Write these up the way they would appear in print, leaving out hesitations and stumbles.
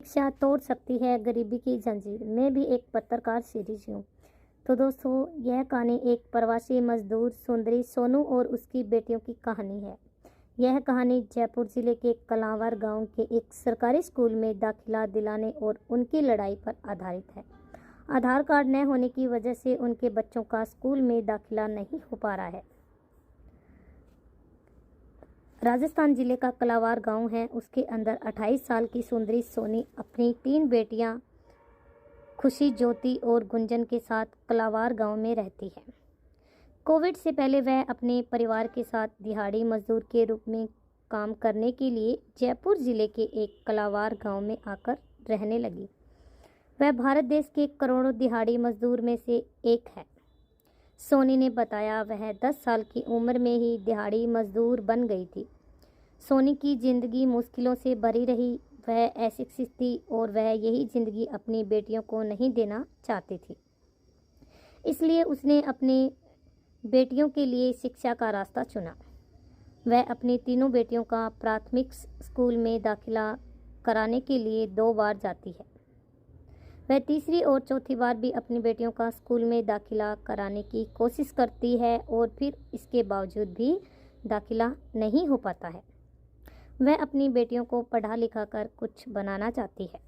शिक्षा तोड़ सकती है गरीबी की जंजीर। मैं भी एक पत्रकार सीरीज हूँ। तो दोस्तों, यह कहानी एक प्रवासी मजदूर सुंदरी सोनू और उसकी बेटियों की कहानी है। यह कहानी जयपुर जिले के कलांवर गांव के एक सरकारी स्कूल में दाखिला दिलाने और उनकी लड़ाई पर आधारित है। आधार कार्ड न होने की वजह से उनके बच्चों का स्कूल में दाखिला नहीं हो पा रहा है। राजस्थान जिले का कलावार गांव है। उसके अंदर 28 साल की सुंदरी सोनी अपनी 3 बेटियां खुशी, ज्योति और गुंजन के साथ कलावार गांव में रहती है। कोविड से पहले वह अपने परिवार के साथ दिहाड़ी मजदूर के रूप में काम करने के लिए जयपुर जिले के एक कलावार गांव में आकर रहने लगी। वह भारत देश के करोड़ों दिहाड़ी मजदूर में से एक है। सोनी ने बताया, वह 10 साल की उम्र में ही दिहाड़ी मजदूर बन गई थी। सोनी की जिंदगी मुश्किलों से भरी रही। वह अशिक्षित थी और वह यही जिंदगी अपनी बेटियों को नहीं देना चाहती थी। इसलिए उसने अपनी बेटियों के लिए शिक्षा का रास्ता चुना। वह अपनी तीनों बेटियों का प्राथमिक स्कूल में दाखिला कराने के लिए 2 बार जाती है। वह तीसरी और चौथी बार भी अपनी बेटियों का स्कूल में दाखिला कराने की कोशिश करती है और फिर इसके बावजूद भी दाखिला नहीं हो पाता है। वह अपनी बेटियों को पढ़ा लिखा कर कुछ बनाना चाहती है।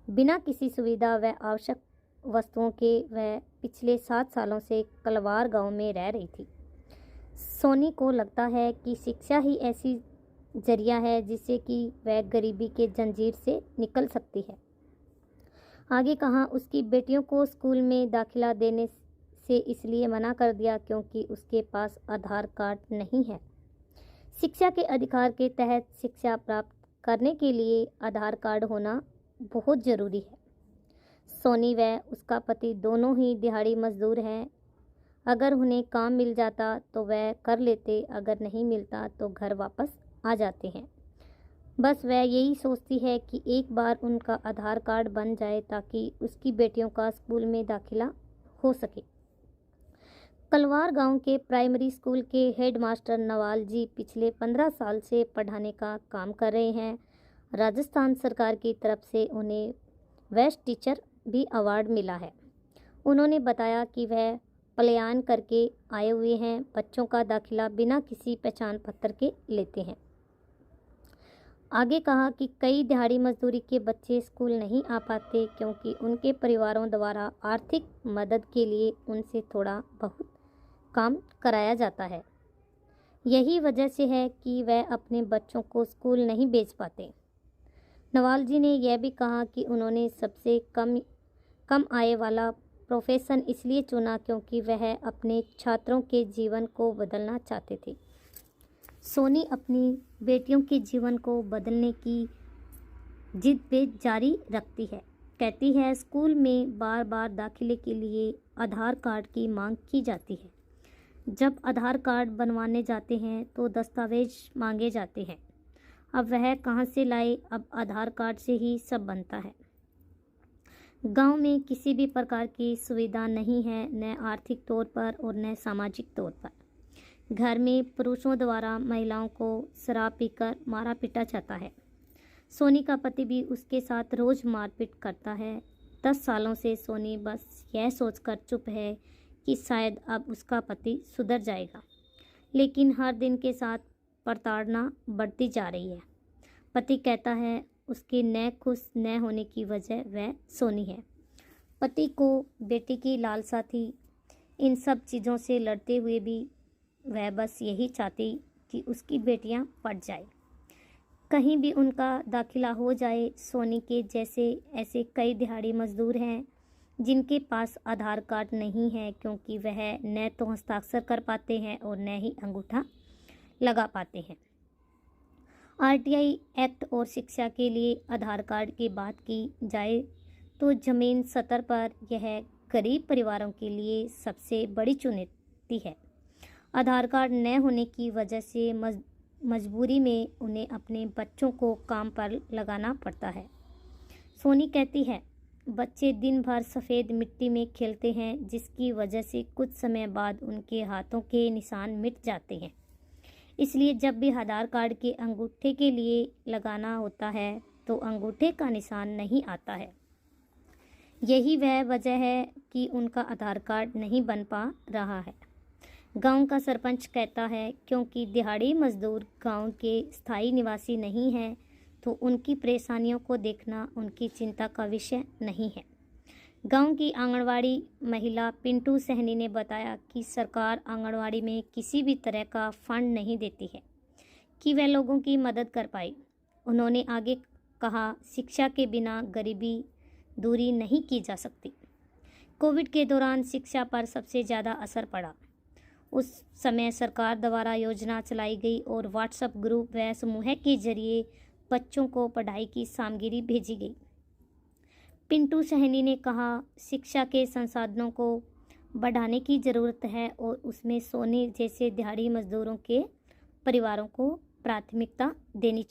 बिना किसी सुविधा व आवश्यक वस्तुओं के वह पिछले 7 सालों से कलवार गांव में रह रही थी। सोनी को लगता है कि शिक्षा ही ऐसी जरिया है जिससे कि वह गरीबी के जंजीर से निकल सकती है। आगे कहा, उसकी बेटियों को स्कूल में दाखिला देने से इसलिए मना कर दिया क्योंकि उसके पास आधार कार्ड नहीं है। शिक्षा के अधिकार के तहत शिक्षा प्राप्त करने के लिए आधार कार्ड होना बहुत ज़रूरी है। सोनी व उसका पति दोनों ही दिहाड़ी मजदूर हैं। अगर उन्हें काम मिल जाता तो वह कर लेते, अगर नहीं मिलता तो घर वापस आ जाते हैं। बस वह यही सोचती है कि एक बार उनका आधार कार्ड बन जाए ताकि उसकी बेटियों का स्कूल में दाखिला हो सके। कलवार गांव के प्राइमरी स्कूल के हेडमास्टर नवाल जी पिछले 15 साल से पढ़ाने का काम कर रहे हैं। राजस्थान सरकार की तरफ से उन्हें बेस्ट टीचर भी अवार्ड मिला है। उन्होंने बताया कि वह पलायन करके आए हुए हैं, बच्चों का दाखिला बिना किसी पहचान पत्र के लेते हैं। आगे कहा कि कई दिहाड़ी मजदूरी के बच्चे स्कूल नहीं आ पाते क्योंकि उनके परिवारों द्वारा आर्थिक मदद के लिए उनसे थोड़ा बहुत काम कराया जाता है। यही वजह से है कि वह अपने बच्चों को स्कूल नहीं भेज पाते। नवाल जी ने यह भी कहा कि उन्होंने सबसे कम आय वाला प्रोफेशन इसलिए चुना क्योंकि वह अपने छात्रों के जीवन को बदलना चाहते थे। सोनी अपनी बेटियों के जीवन को बदलने की जिद पे जारी रखती है। कहती है, स्कूल में बार बार दाखिले के लिए आधार कार्ड की मांग की जाती है। जब आधार कार्ड बनवाने जाते हैं तो दस्तावेज मांगे जाते हैं। अब वह कहाँ से लाए, अब आधार कार्ड से ही सब बनता है। गांव में किसी भी प्रकार की सुविधा नहीं है, न आर्थिक तौर पर और न सामाजिक तौर पर। घर में पुरुषों द्वारा महिलाओं को शराब पीकर मारा पीटा जाता है। सोनी का पति भी उसके साथ रोज मारपीट करता है। 10 सालों से सोनी बस यह सोचकर चुप है कि शायद अब उसका पति सुधर जाएगा, लेकिन हर दिन के साथ प्रताड़ना बढ़ती जा रही है। पति कहता है उसके न खुश न होने की वजह वह सोनी है। पति को बेटी की लालसा थी। इन सब चीज़ों से लड़ते हुए भी वह बस यही चाहती कि उसकी बेटियां पढ़ जाए, कहीं भी उनका दाखिला हो जाए। सोनी के जैसे ऐसे कई दिहाड़ी मजदूर हैं जिनके पास आधार कार्ड नहीं है क्योंकि वह न तो हस्ताक्षर कर पाते हैं और न ही अंगूठा लगा पाते हैं। आरटीआई एक्ट और शिक्षा के लिए आधार कार्ड की बात की जाए तो ज़मीन सतर पर यह गरीब परिवारों के लिए सबसे बड़ी चुनौती है। आधार कार्ड न होने की वजह से मजबूरी में उन्हें अपने बच्चों को काम पर लगाना पड़ता है। सोनी कहती है, बच्चे दिन भर सफ़ेद मिट्टी में खेलते हैं जिसकी वजह से कुछ समय बाद उनके हाथों के निशान मिट जाते हैं। इसलिए जब भी आधार कार्ड के अंगूठे के लिए लगाना होता है तो अंगूठे का निशान नहीं आता है। यही वह वजह है कि उनका आधार कार्ड नहीं बन पा रहा है। गांव का सरपंच कहता है क्योंकि दिहाड़ी मजदूर गांव के स्थायी निवासी नहीं हैं, तो उनकी परेशानियों को देखना उनकी चिंता का विषय नहीं है। गांव की आंगनवाड़ी महिला पिंटू सहनी ने बताया कि सरकार आंगनवाड़ी में किसी भी तरह का फंड नहीं देती है कि वह लोगों की मदद कर पाए। उन्होंने आगे कहा, शिक्षा के बिना गरीबी दूरी नहीं की जा सकती। कोविड के दौरान शिक्षा पर सबसे ज़्यादा असर पड़ा। उस समय सरकार द्वारा योजना चलाई गई और व्हाट्सएप ग्रुप व समूह के जरिए बच्चों को पढ़ाई की सामग्री भेजी गई। पिंटू सहनी ने कहा, शिक्षा के संसाधनों को बढ़ाने की ज़रूरत है और उसमें सोनी जैसे दिहाड़ी मजदूरों के परिवारों को प्राथमिकता देनी